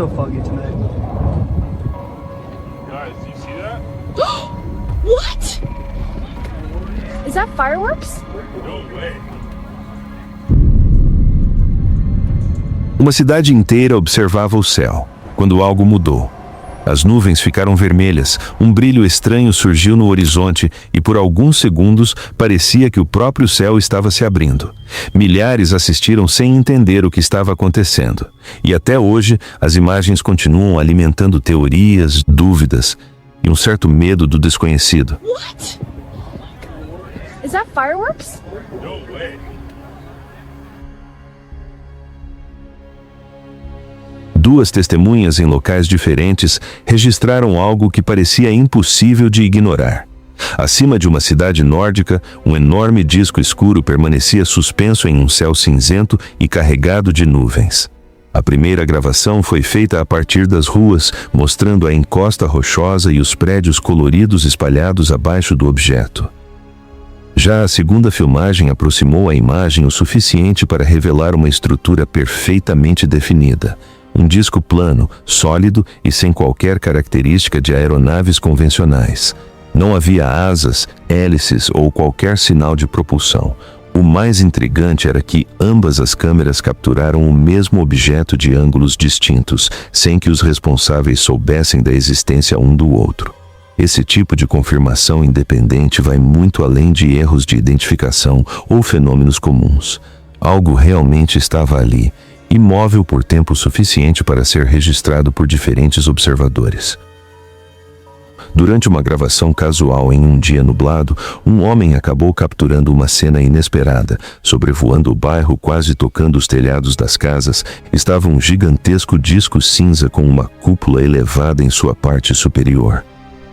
so foggy tonight. Guys, do you see that? What? Is that fireworks? No way. Uma cidade inteira observava o céu, quando algo mudou. As nuvens ficaram vermelhas, um brilho estranho surgiu no horizonte e por alguns segundos parecia que o próprio céu estava se abrindo. Milhares assistiram sem entender o que estava acontecendo. E até hoje, as imagens continuam alimentando teorias, dúvidas e um certo medo do desconhecido. What? Is that fireworks? No way. Duas testemunhas em locais diferentes registraram algo que parecia impossível de ignorar. Acima de uma cidade nórdica, um enorme disco escuro permanecia suspenso em um céu cinzento e carregado de nuvens. A primeira gravação foi feita a partir das ruas, mostrando a encosta rochosa e os prédios coloridos espalhados abaixo do objeto. Já a segunda filmagem aproximou a imagem o suficiente para revelar uma estrutura perfeitamente definida. Um disco plano, sólido e sem qualquer característica de aeronaves convencionais. Não havia asas, hélices ou qualquer sinal de propulsão. O mais intrigante era que ambas as câmeras capturaram o mesmo objeto de ângulos distintos, sem que os responsáveis soubessem da existência um do outro. Esse tipo de confirmação independente vai muito além de erros de identificação ou fenômenos comuns. Algo realmente estava ali, imóvel por tempo suficiente para ser registrado por diferentes observadores. Durante uma gravação casual em um dia nublado, um homem acabou capturando uma cena inesperada. Sobrevoando o bairro, quase tocando os telhados das casas, estava um gigantesco disco cinza com uma cúpula elevada em sua parte superior.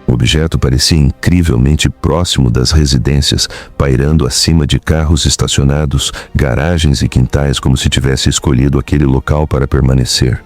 O objeto parecia incrivelmente próximo das residências, pairando acima de carros estacionados, garagens e quintais, como se tivesse escolhido aquele local para permanecer.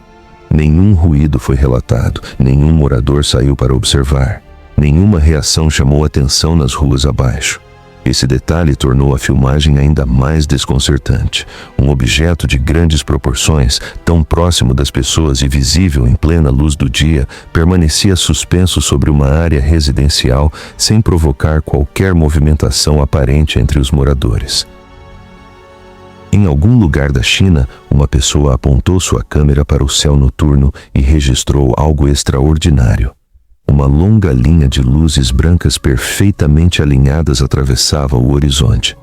Nenhum ruído foi relatado, nenhum morador saiu para observar. Nenhuma reação chamou atenção nas ruas abaixo. Esse detalhe tornou a filmagem ainda mais desconcertante. Um objeto de grandes proporções, tão próximo das pessoas e visível em plena luz do dia, permanecia suspenso sobre uma área residencial sem provocar qualquer movimentação aparente entre os moradores. Em algum lugar da China, uma pessoa apontou sua câmera para o céu noturno e registrou algo extraordinário. Uma longa linha de luzes brancas perfeitamente alinhadas atravessava o horizonte.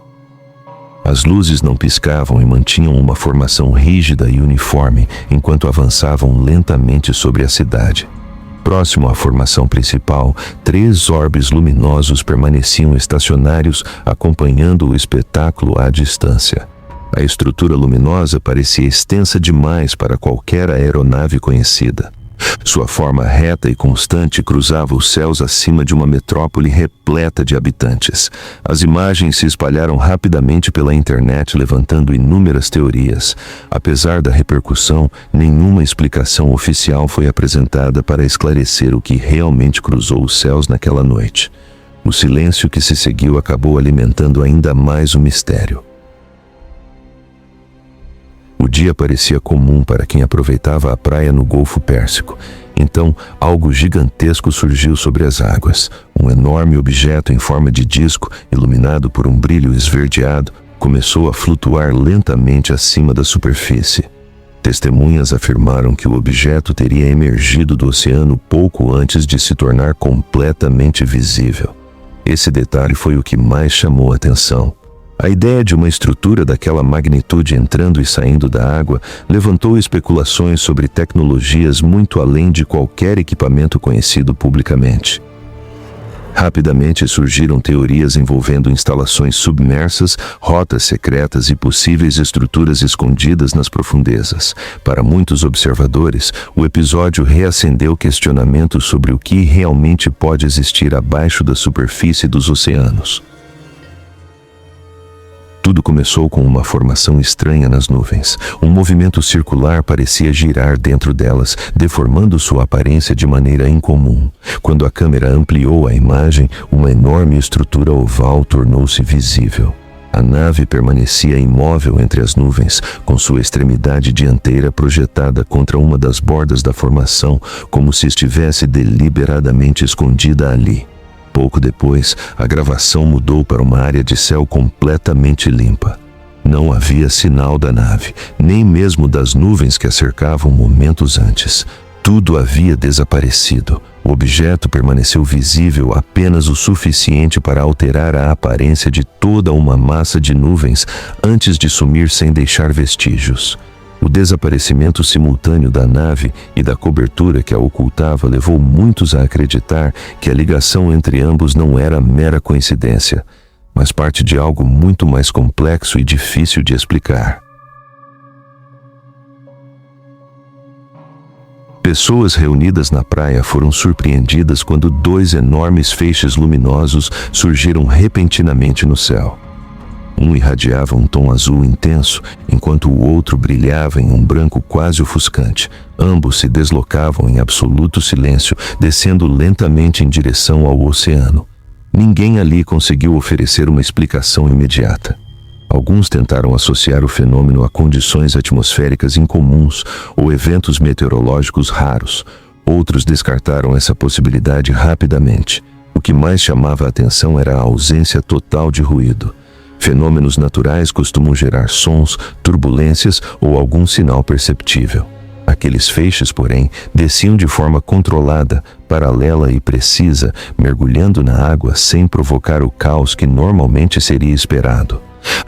As luzes não piscavam e mantinham uma formação rígida e uniforme enquanto avançavam lentamente sobre a cidade. Próximo à formação principal, 3 orbes luminosos permaneciam estacionários, acompanhando o espetáculo à distância. A estrutura luminosa parecia extensa demais para qualquer aeronave conhecida. Sua forma reta e constante cruzava os céus acima de uma metrópole repleta de habitantes. As imagens se espalharam rapidamente pela internet, levantando inúmeras teorias. Apesar da repercussão, nenhuma explicação oficial foi apresentada para esclarecer o que realmente cruzou os céus naquela noite. O silêncio que se seguiu acabou alimentando ainda mais o mistério. O dia parecia comum para quem aproveitava a praia no Golfo Pérsico. Então, algo gigantesco surgiu sobre as águas. Um enorme objeto em forma de disco, iluminado por um brilho esverdeado, começou a flutuar lentamente acima da superfície. Testemunhas afirmaram que o objeto teria emergido do oceano pouco antes de se tornar completamente visível. Esse detalhe foi o que mais chamou a atenção. A ideia de uma estrutura daquela magnitude entrando e saindo da água levantou especulações sobre tecnologias muito além de qualquer equipamento conhecido publicamente. Rapidamente surgiram teorias envolvendo instalações submersas, rotas secretas e possíveis estruturas escondidas nas profundezas. Para muitos observadores, o episódio reacendeu questionamentos sobre o que realmente pode existir abaixo da superfície dos oceanos. Tudo começou com uma formação estranha nas nuvens. Um movimento circular parecia girar dentro delas, deformando sua aparência de maneira incomum. Quando a câmera ampliou a imagem, uma enorme estrutura oval tornou-se visível. A nave permanecia imóvel entre as nuvens, com sua extremidade dianteira projetada contra uma das bordas da formação, como se estivesse deliberadamente escondida ali. Pouco depois, a gravação mudou para uma área de céu completamente limpa. Não havia sinal da nave, nem mesmo das nuvens que a cercavam momentos antes. Tudo havia desaparecido. O objeto permaneceu visível apenas o suficiente para alterar a aparência de toda uma massa de nuvens antes de sumir sem deixar vestígios. O desaparecimento simultâneo da nave e da cobertura que a ocultava levou muitos a acreditar que a ligação entre ambos não era mera coincidência, mas parte de algo muito mais complexo e difícil de explicar. Pessoas reunidas na praia foram surpreendidas quando 2 enormes feixes luminosos surgiram repentinamente no céu. Um irradiava um tom azul intenso, enquanto o outro brilhava em um branco quase ofuscante. Ambos se deslocavam em absoluto silêncio, descendo lentamente em direção ao oceano. Ninguém ali conseguiu oferecer uma explicação imediata. Alguns tentaram associar o fenômeno a condições atmosféricas incomuns ou eventos meteorológicos raros. Outros descartaram essa possibilidade rapidamente. O que mais chamava a atenção era a ausência total de ruído. Fenômenos naturais costumam gerar sons, turbulências ou algum sinal perceptível. Aqueles feixes, porém, desciam de forma controlada, paralela e precisa, mergulhando na água sem provocar o caos que normalmente seria esperado.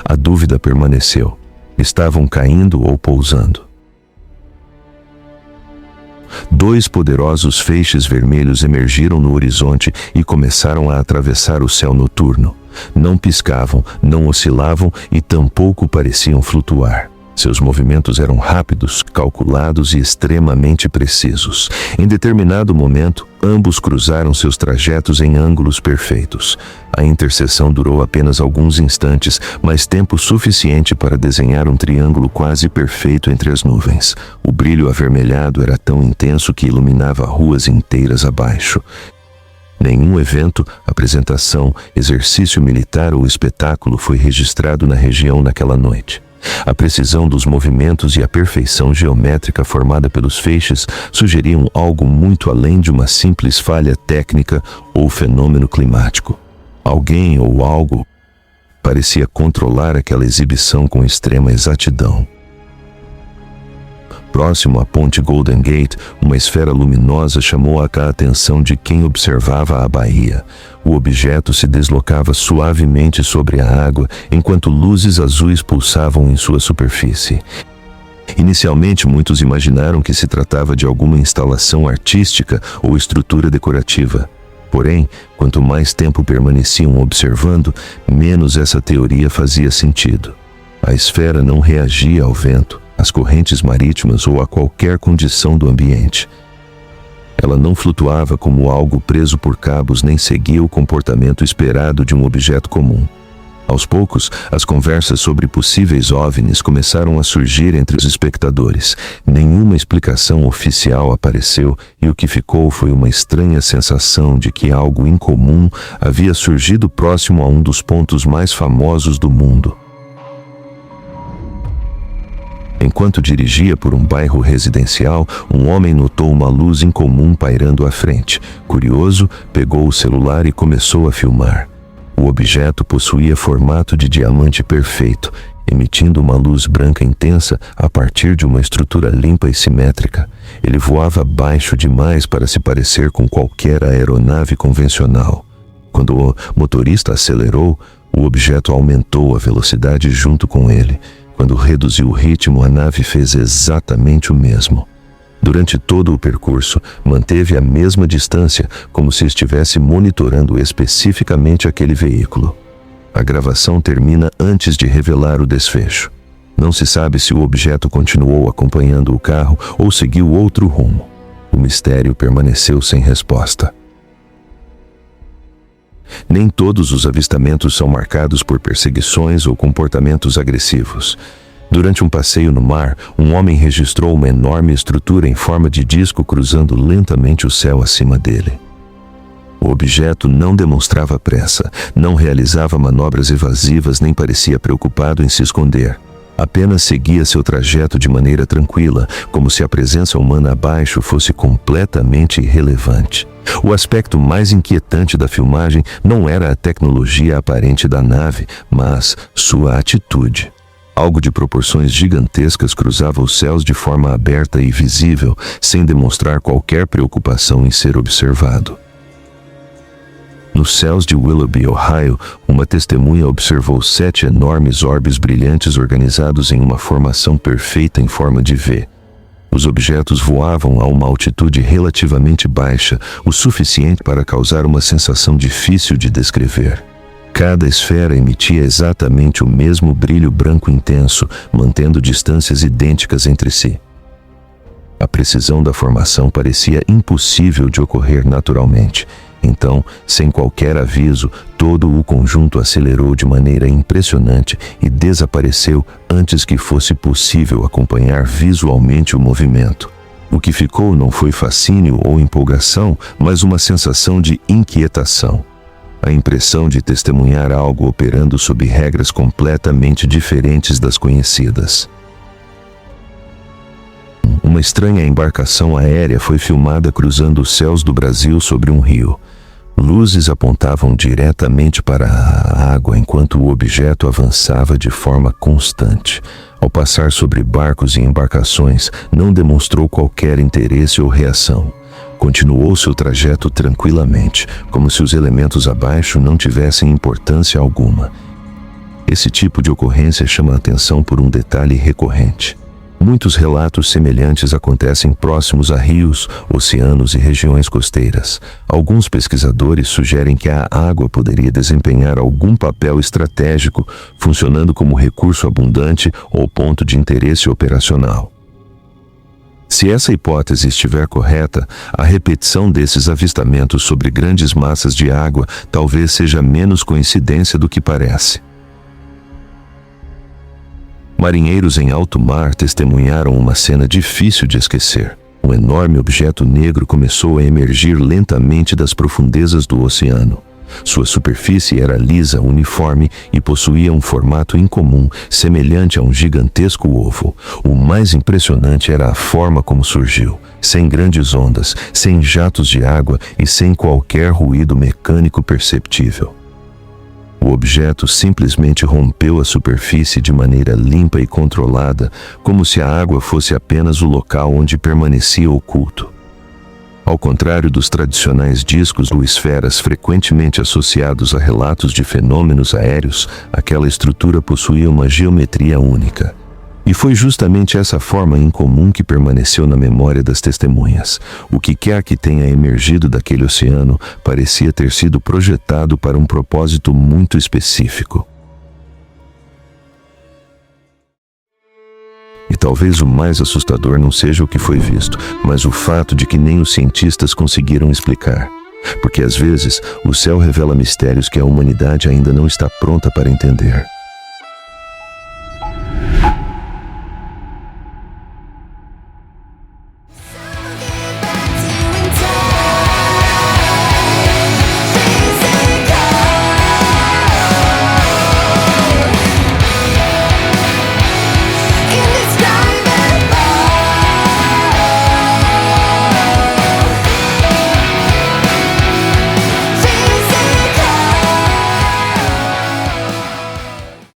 A dúvida permaneceu. Estavam caindo ou pousando? 2 poderosos feixes vermelhos emergiram no horizonte e começaram a atravessar o céu noturno. Não piscavam, não oscilavam e tampouco pareciam flutuar. Seus movimentos eram rápidos, calculados e extremamente precisos. Em determinado momento, ambos cruzaram seus trajetos em ângulos perfeitos. A interseção durou apenas alguns instantes, mas tempo suficiente para desenhar um triângulo quase perfeito entre as nuvens. O brilho avermelhado era tão intenso que iluminava ruas inteiras abaixo. Nenhum evento, apresentação, exercício militar ou espetáculo foi registrado na região naquela noite. A precisão dos movimentos e a perfeição geométrica formada pelos feixes sugeriam algo muito além de uma simples falha técnica ou fenômeno climático. Alguém ou algo parecia controlar aquela exibição com extrema exatidão. Próximo à ponte Golden Gate, uma esfera luminosa chamou a atenção de quem observava a baía. O objeto se deslocava suavemente sobre a água, enquanto luzes azuis pulsavam em sua superfície. Inicialmente, muitos imaginaram que se tratava de alguma instalação artística ou estrutura decorativa. Porém, quanto mais tempo permaneciam observando, menos essa teoria fazia sentido. A esfera não reagia ao vento, às correntes marítimas ou a qualquer condição do ambiente. Ela não flutuava como algo preso por cabos nem seguia o comportamento esperado de um objeto comum. Aos poucos, as conversas sobre possíveis OVNIs começaram a surgir entre os espectadores. Nenhuma explicação oficial apareceu e o que ficou foi uma estranha sensação de que algo incomum havia surgido próximo a um dos pontos mais famosos do mundo. Enquanto dirigia por um bairro residencial, um homem notou uma luz incomum pairando à frente. Curioso, pegou o celular e começou a filmar. O objeto possuía formato de diamante perfeito, emitindo uma luz branca intensa a partir de uma estrutura limpa e simétrica. Ele voava baixo demais para se parecer com qualquer aeronave convencional. Quando o motorista acelerou, o objeto aumentou a velocidade junto com ele. Quando reduziu o ritmo, a nave fez exatamente o mesmo. Durante todo o percurso, manteve a mesma distância, como se estivesse monitorando especificamente aquele veículo. A gravação termina antes de revelar o desfecho. Não se sabe se o objeto continuou acompanhando o carro ou seguiu outro rumo. O mistério permaneceu sem resposta. Nem todos os avistamentos são marcados por perseguições ou comportamentos agressivos. Durante um passeio no mar, um homem registrou uma enorme estrutura em forma de disco cruzando lentamente o céu acima dele. O objeto não demonstrava pressa, não realizava manobras evasivas nem parecia preocupado em se esconder. Apenas seguia seu trajeto de maneira tranquila, como se a presença humana abaixo fosse completamente irrelevante. O aspecto mais inquietante da filmagem não era a tecnologia aparente da nave, mas sua atitude. Algo de proporções gigantescas cruzava os céus de forma aberta e visível, sem demonstrar qualquer preocupação em ser observado. Nos céus de Willoughby, Ohio, uma testemunha observou 7 enormes orbes brilhantes organizados em uma formação perfeita em forma de V. Os objetos voavam a uma altitude relativamente baixa, o suficiente para causar uma sensação difícil de descrever. Cada esfera emitia exatamente o mesmo brilho branco intenso, mantendo distâncias idênticas entre si. A precisão da formação parecia impossível de ocorrer naturalmente. Então, sem qualquer aviso, todo o conjunto acelerou de maneira impressionante e desapareceu antes que fosse possível acompanhar visualmente o movimento. O que ficou não foi fascínio ou empolgação, mas uma sensação de inquietação. A impressão de testemunhar algo operando sob regras completamente diferentes das conhecidas. Uma estranha embarcação aérea foi filmada cruzando os céus do Brasil sobre um rio. Luzes apontavam diretamente para a água enquanto o objeto avançava de forma constante. Ao passar sobre barcos e embarcações, não demonstrou qualquer interesse ou reação. Continuou seu trajeto tranquilamente, como se os elementos abaixo não tivessem importância alguma. Esse tipo de ocorrência chama a atenção por um detalhe recorrente. Muitos relatos semelhantes acontecem próximos a rios, oceanos e regiões costeiras. Alguns pesquisadores sugerem que a água poderia desempenhar algum papel estratégico, funcionando como recurso abundante ou ponto de interesse operacional. Se essa hipótese estiver correta, a repetição desses avistamentos sobre grandes massas de água talvez seja menos coincidência do que parece. Marinheiros em alto mar testemunharam uma cena difícil de esquecer. Um enorme objeto negro começou a emergir lentamente das profundezas do oceano. Sua superfície era lisa, uniforme e possuía um formato incomum, semelhante a um gigantesco ovo. O mais impressionante era a forma como surgiu, sem grandes ondas, sem jatos de água e sem qualquer ruído mecânico perceptível. O objeto simplesmente rompeu a superfície de maneira limpa e controlada, como se a água fosse apenas o local onde permanecia oculto. Ao contrário dos tradicionais discos ou esferas frequentemente associados a relatos de fenômenos aéreos, aquela estrutura possuía uma geometria única. E foi justamente essa forma incomum que permaneceu na memória das testemunhas. O que quer que tenha emergido daquele oceano parecia ter sido projetado para um propósito muito específico. E talvez o mais assustador não seja o que foi visto, mas o fato de que nem os cientistas conseguiram explicar. Porque às vezes o céu revela mistérios que a humanidade ainda não está pronta para entender.